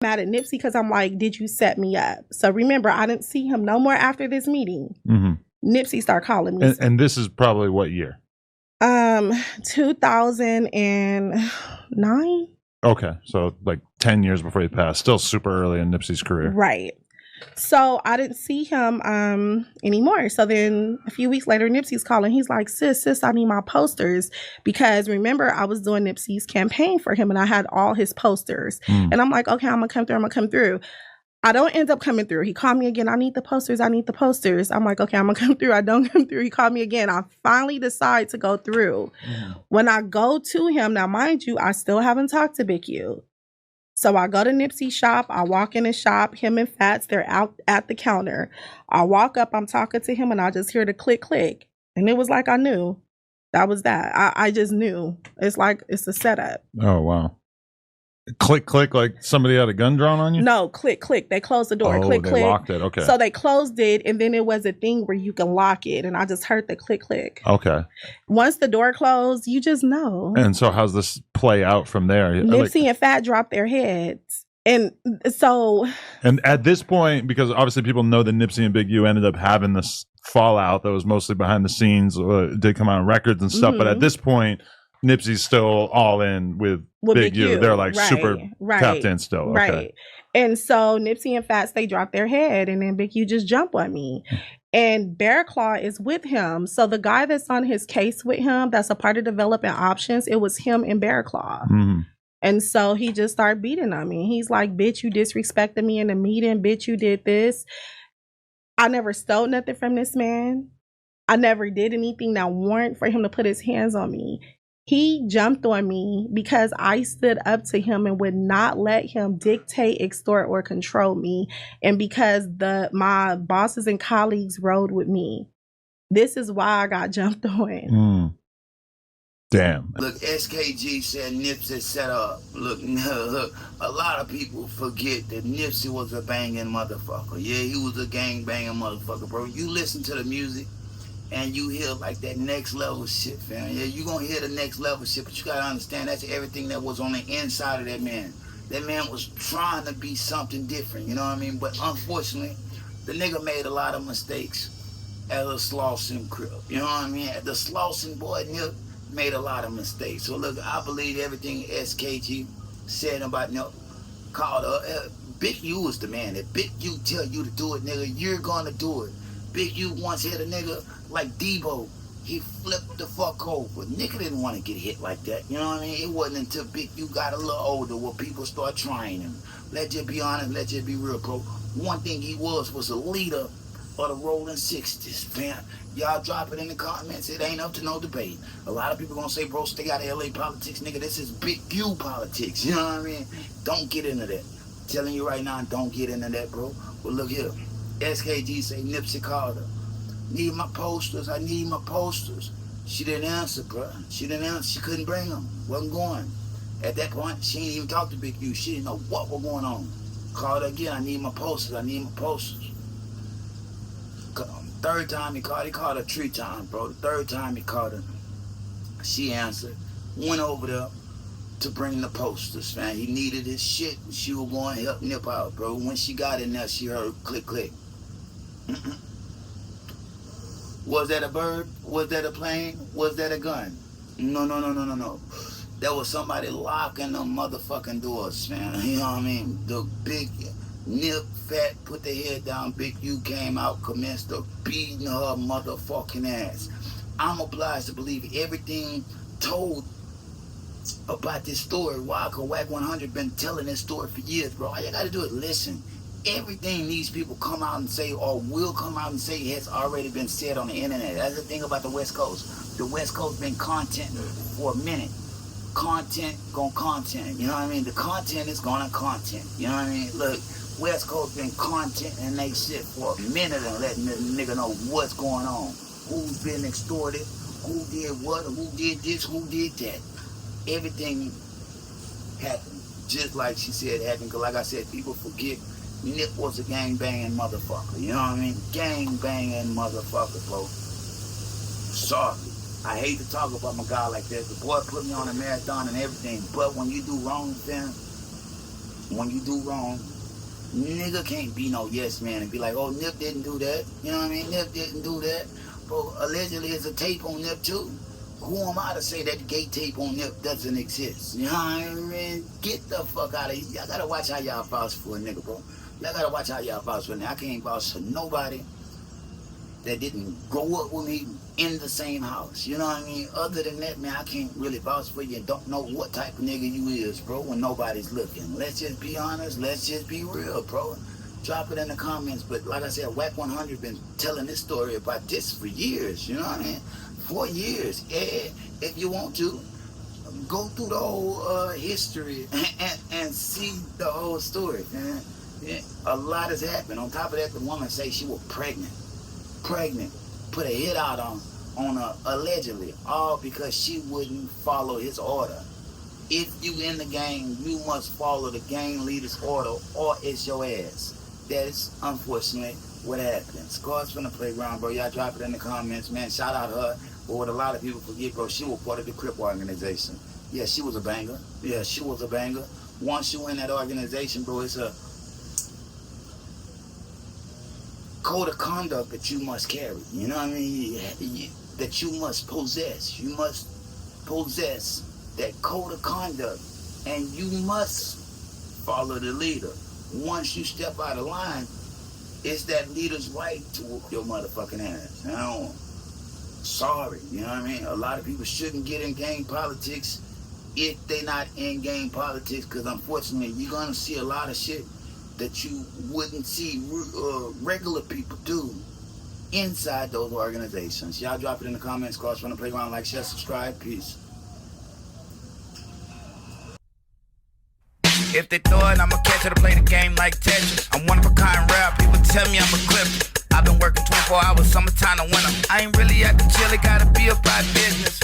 mad at Nipsey because I'm like, did you set me up? So remember, I didn't see him no more after this meeting. Nipsey started calling me. And this is probably what year? 2009. Okay, so like 10 years before he passed. Still super early in Nipsey's career. Right. So I didn't see him anymore. So then a few weeks later, Nipsey's calling. He's like, sis, I need my posters. Because remember, I was doing Nipsey's campaign for him and I had all his posters. And I'm like, okay, I'm going to come through. I don't end up coming through. He called me again. I need the posters. I'm like, okay, I'm going to come through. I don't come through. He called me again. I finally decide to go through. When I go to him, now mind you, I still haven't talked to Big U. So I go to Nipsey's shop. I walk in his shop. Him and Fats, they're out at the counter. I walk up. I'm talking to him, and I just hear the click, click. And it was like I knew. That was that. I just knew. It's like it's a setup. Oh, wow. Click, click, like somebody had a gun drawn on you? No, click, click. They closed the door. Oh, click, they click. locked it. Okay. So they closed it, and then it was a thing where you can lock it. And I just heard the click, click. Okay. Once the door closed, you just know. And so how's this play out from there? Nipsey and Fat dropped their heads. And so... And at this point, because obviously people know that Nipsey and Big U ended up having this fallout that was mostly behind the scenes, did come out on records and stuff, but at this point... Nipsey's still all in with Big U. They're like super tapped in still. Okay. Right. And so Nipsey and Fats, they dropped their head and then Big U just jumped on me. And Bear Claw is with him. So the guy that's on his case with him, that's a part of developing options, it was him and Bear Claw. And so he just started beating on me. He's like, bitch, you disrespected me in the meeting. Bitch, you did this. I never stole nothing from this man. I never did anything that warrant for him to put his hands on me. He jumped on me because I stood up to him and would not let him dictate, extort, or control me. And because my bosses and colleagues rode with me. This is why I got jumped on. Damn. Look, SKG said Nipsey set up. Look, a lot of people forget that Nipsey was a banging motherfucker. Yeah, he was a gang banging motherfucker, bro. You listen to the music. And you hear like that next level shit, fam. Yeah, you gonna hear the next level shit, but you gotta understand that's everything that was on the inside of that man. That man was trying to be something different, you know what I mean? But unfortunately, the nigga made a lot of mistakes at a Slauson crib, you know what I mean? The Slauson boy, Nip, made a lot of mistakes. So look, I believe everything SKG said about Nip. Called Big U was the man. If Big U tell you to do it, nigga, you're gonna do it. Big U once hit a nigga like Debo. He flipped the fuck over. Nigga didn't want to get hit like that. You know what I mean? It wasn't until Big U got a little older where people start trying him. Let's just be honest. Let's just be real, bro. One thing he was a leader of the rolling 60s, fam. Y'all drop it in the comments. It ain't up to no debate. A lot of people gonna say, bro, stay out of LA politics. Nigga, this is Big U politics. You know what I mean? Don't get into that. I'm telling you right now, don't get into that, bro. But look here. SKG say Nipsey called her. Need my posters. I need my posters. She didn't answer, bro. She didn't answer. She couldn't bring them. Wasn't going. At that point, she didn't even talk to Big U. She didn't know what was going on. Called her again. I need my posters. I need my posters. Third time he called her 3 times, bro. The third time he called her, she answered. Went over there to bring the posters, man. He needed his shit. And she was going to help Nip out, bro. When she got in there, she heard click, click. Was that a bird? Was that a plane? Was that a gun? No. That was somebody locking them motherfucking doors, man. You know what I mean? The Big Nip, Fat, put their head down. Big U came out, commenced to beating her motherfucking ass. I'm obliged to believe everything told about this story. Walker Wack 100 been telling this story for years, bro. All you gotta do is listen. Everything these people come out and say or will come out and say has already been said on the internet. That's the thing about the West Coast. The West Coast been content for a minute. Content gon' content. You know what I mean? The content is gonna content. You know what I mean? Look, West Coast been content and they shit for a minute and letting the nigga know what's going on. Who's been extorted, who did what, who did this, who did that. Everything happened. Just like she said happened, because like I said, people forget Nip was a gang-banging motherfucker. You know what I mean? Gang-banging motherfucker, bro. Sorry. I hate to talk about my guy like that. The boy put me on a marathon and everything, but when you do wrong, fam, when you do wrong, nigga can't be no yes man and be like, oh, Nip didn't do that. You know what I mean? Nip didn't do that. Bro, allegedly there's a tape on Nip too. Who am I to say that gay tape on Nip doesn't exist? You know what I mean? Get the fuck out of here. Y'all gotta watch how y'all vouch for a nigga, bro. Y'all gotta watch how y'all vouch for a nigga. I can't vouch for nobody that didn't grow up with me in the same house. You know what I mean? Other than that, man, I can't really vouch for you and don't know what type of nigga you is, bro, when nobody's looking. Let's just be honest. Let's just be real, bro. Drop it in the comments. But like I said, Whack 100 been telling this story about this for years. You know what I mean? 4 years. Yeah, if you want to, go through the whole history and see the whole story, man. Yeah, a lot has happened. On top of that, the woman say she was pregnant, put a hit out on her allegedly, all because she wouldn't follow his order. If you in the gang, you must follow the gang leader's order or it's your ass. That is unfortunately what happened. Scars from the playground, bro. Y'all drop it in the comments, man. Shout out her. But what a lot of people forget, bro, she was part of the Crip organization. Yeah, she was a banger. Yeah, she was a banger. Once you in that organization, bro, it's a code of conduct that you must carry. You know what I mean? That you must possess. You must possess that code of conduct. And you must follow the leader. Once you step out of line, it's that leader's right to whoop your motherfucking ass. You know? Sorry, you know what I mean? A lot of people shouldn't get in gang politics if they're not in gang politics, because unfortunately, you're going to see a lot of shit that you wouldn't see regular people do inside those organizations. Y'all drop it in the comments. Cross from the playground, like, share, subscribe. Peace. If they throw it, I'ma catch it to play the game like Tetris. I'm one of a kind rare, people tell me I'm a clip. I've been working 24 hours, summertime to winter. I ain't really at the chill, it gotta be about business.